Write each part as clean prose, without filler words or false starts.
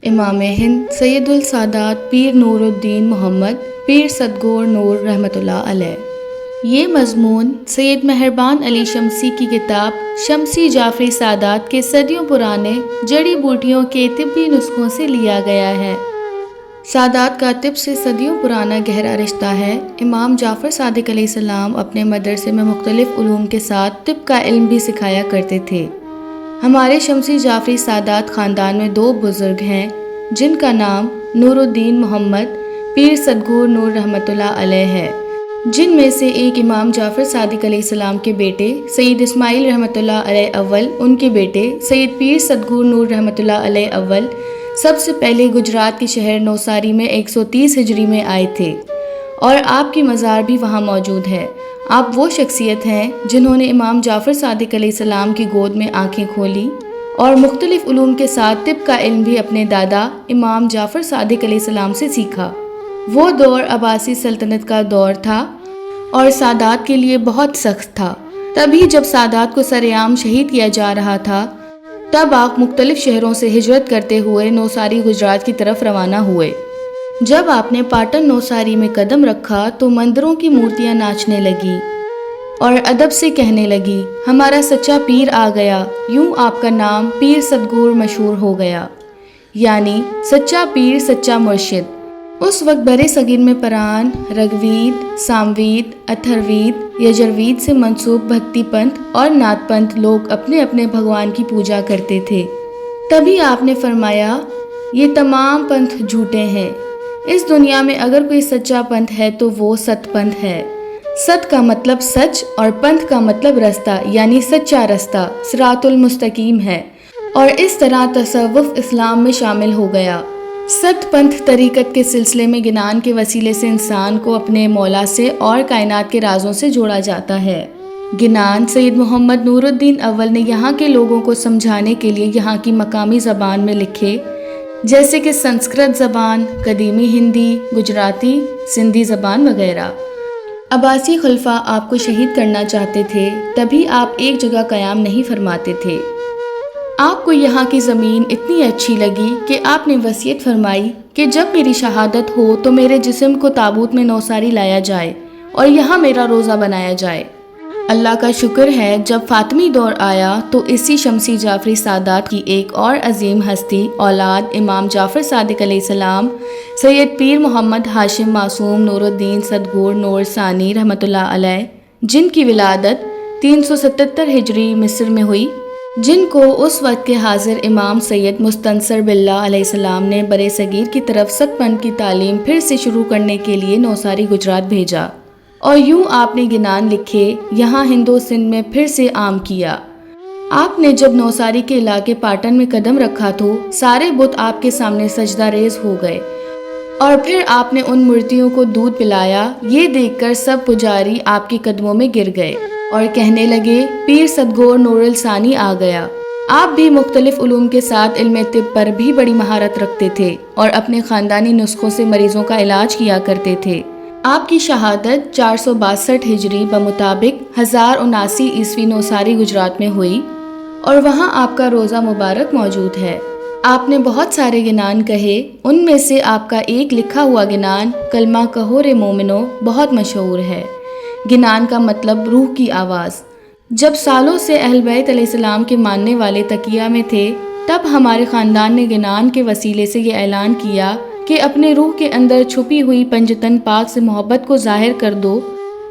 امام ہند سید السادات پیر نور الدین محمد پیر صدگور نور رحمۃ اللہ علیہ۔ یہ مضمون سید مہربان علی شمسی کی کتاب شمسی جعفری سادات کے صدیوں پرانے جڑی بوٹیوں کے طبی نسخوں سے لیا گیا ہے۔ سادات کا طب سے صدیوں پرانا گہرا رشتہ ہے۔ امام جعفر صادق علیہ السلام اپنے مدرسے میں مختلف علوم کے ساتھ طب کا علم بھی سکھایا کرتے تھے۔ ہمارے شمسی جعفری سادات خاندان میں دو بزرگ ہیں جن کا نام نور الدین محمد پیر صدگور نور رحمۃ اللہ علیہ ہے، جن میں سے ایک امام جعفر صادق علیہ السلام کے بیٹے سید اسماعیل رحمۃ اللہ علیہ اول، ان کے بیٹے سید پیر صدگور نور رحمۃ اللہ علیہ اول سب سے پہلے گجرات کے شہر نوساری میں 130 ہجری میں آئے تھے اور آپ کی مزار بھی وہاں موجود ہے۔ آپ وہ شخصیت ہیں جنہوں نے امام جعفر صادق علیہ السلام کی گود میں آنکھیں کھولی اور مختلف علوم کے ساتھ طب کا علم بھی اپنے دادا امام جعفر صادق علیہ السلام سے سیکھا۔ وہ دور عباسی سلطنت کا دور تھا اور سادات کے لیے بہت سخت تھا۔ تبھی جب سادات کو سرعام شہید کیا جا رہا تھا تب آپ مختلف شہروں سے ہجرت کرتے ہوئے نوساری گجرات کی طرف روانہ ہوئے۔ جب آپ نے پاٹن نوساری میں قدم رکھا تو مندروں کی مورتیاں ناچنے لگی اور ادب سے کہنے لگی، ہمارا سچا پیر آ گیا۔ یوں آپ کا نام پیر صدگور مشہور ہو گیا، یعنی سچا پیر، سچا مرشد۔ اس وقت برے صغیر میں پران، رگوید، ساموید، اتھروید، یجروید سے منسوب بھکتی پنتھ اور نات پنتھ لوگ اپنے اپنے بھگوان کی پوجا کرتے تھے۔ تبھی آپ نے فرمایا، یہ تمام پنتھ جھوٹے ہیں۔ اس دنیا میں اگر کوئی سچا پنتھ ہے تو وہ ست پنتھ ہے۔ ست کا مطلب سچ اور پنتھ کا مطلب رستہ، یعنی سچا رستہ صراط المستقیم ہے، اور اس طرح تصوف اسلام میں شامل ہو گیا۔ ست پنتھ طریقت کے سلسلے میں گنان کے وسیلے سے انسان کو اپنے مولا سے اور کائنات کے رازوں سے جوڑا جاتا ہے۔ گنان سید محمد نور الدین اول نے یہاں کے لوگوں کو سمجھانے کے لیے یہاں کی مقامی زبان میں لکھے، جیسے کہ سنسکرت زبان، قدیمی ہندی، گجراتی، سندھی زبان وغیرہ۔ عباسی خلفاء آپ کو شہید کرنا چاہتے تھے، تبھی آپ ایک جگہ قیام نہیں فرماتے تھے۔ آپ کو یہاں کی زمین اتنی اچھی لگی کہ آپ نے وصیت فرمائی کہ جب میری شہادت ہو تو میرے جسم کو تابوت میں نوساری لایا جائے اور یہاں میرا روزہ بنایا جائے۔ اللہ کا شکر ہے جب فاطمی دور آیا تو اسی شمسی جعفری سادات کی ایک اور عظیم ہستی اولاد امام جعفر صادق علیہ السلام سید پیر محمد ہاشم معصوم نور الدین صدگور نور ثانی رحمۃ اللہ علیہ، جن کی ولادت 377 ہجری مصر میں ہوئی، جن کو اس وقت کے حاضر امام سید مستنصر باللہ علیہ السلام نے برے صغیر کی طرف ست پنتھ کی تعلیم پھر سے شروع کرنے کے لیے نوساری گجرات بھیجا، اور یوں آپ نے گنان لکھے، یہاں ہندو سندھ میں پھر سے عام کیا۔ آپ نے جب نوساری کے علاقے پاٹن میں قدم رکھا تو سارے بت آپ کے سامنے سجدہ ریز ہو گئے، اور پھر آپ نے ان مورتیوں کو دودھ پلایا۔ یہ دیکھ کر سب پجاری آپ کے قدموں میں گر گئے اور کہنے لگے، پیر صدگور نور الثانی آ گیا۔ آپ بھی مختلف علوم کے ساتھ علم طب پر بھی بڑی مہارت رکھتے تھے اور اپنے خاندانی نسخوں سے مریضوں کا علاج کیا کرتے تھے۔ آپ کی شہادت 462 ہجری بمطابق 1079 عیسوی نوساری گجرات میں ہوئی اور وہاں آپ کا روزہ مبارک موجود ہے۔ آپ نے بہت سارے گنان کہے، ان میں سے آپ کا ایک لکھا ہوا گنان کلمہ کہو رے مومنو بہت مشہور ہے۔ گنان کا مطلب روح کی آواز۔ جب سالوں سے اہل بیت علیہ السلام کے ماننے والے تقیہ میں تھے تب ہمارے خاندان نے گنان کے وسیلے سے یہ اعلان کیا کہ اپنے روح کے اندر چھپی ہوئی پنجتن پاک سے محبت کو ظاہر کر دو،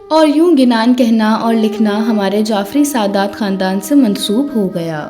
اور یوں گنان کہنا اور لکھنا ہمارے جعفری سادات خاندان سے منسوب ہو گیا۔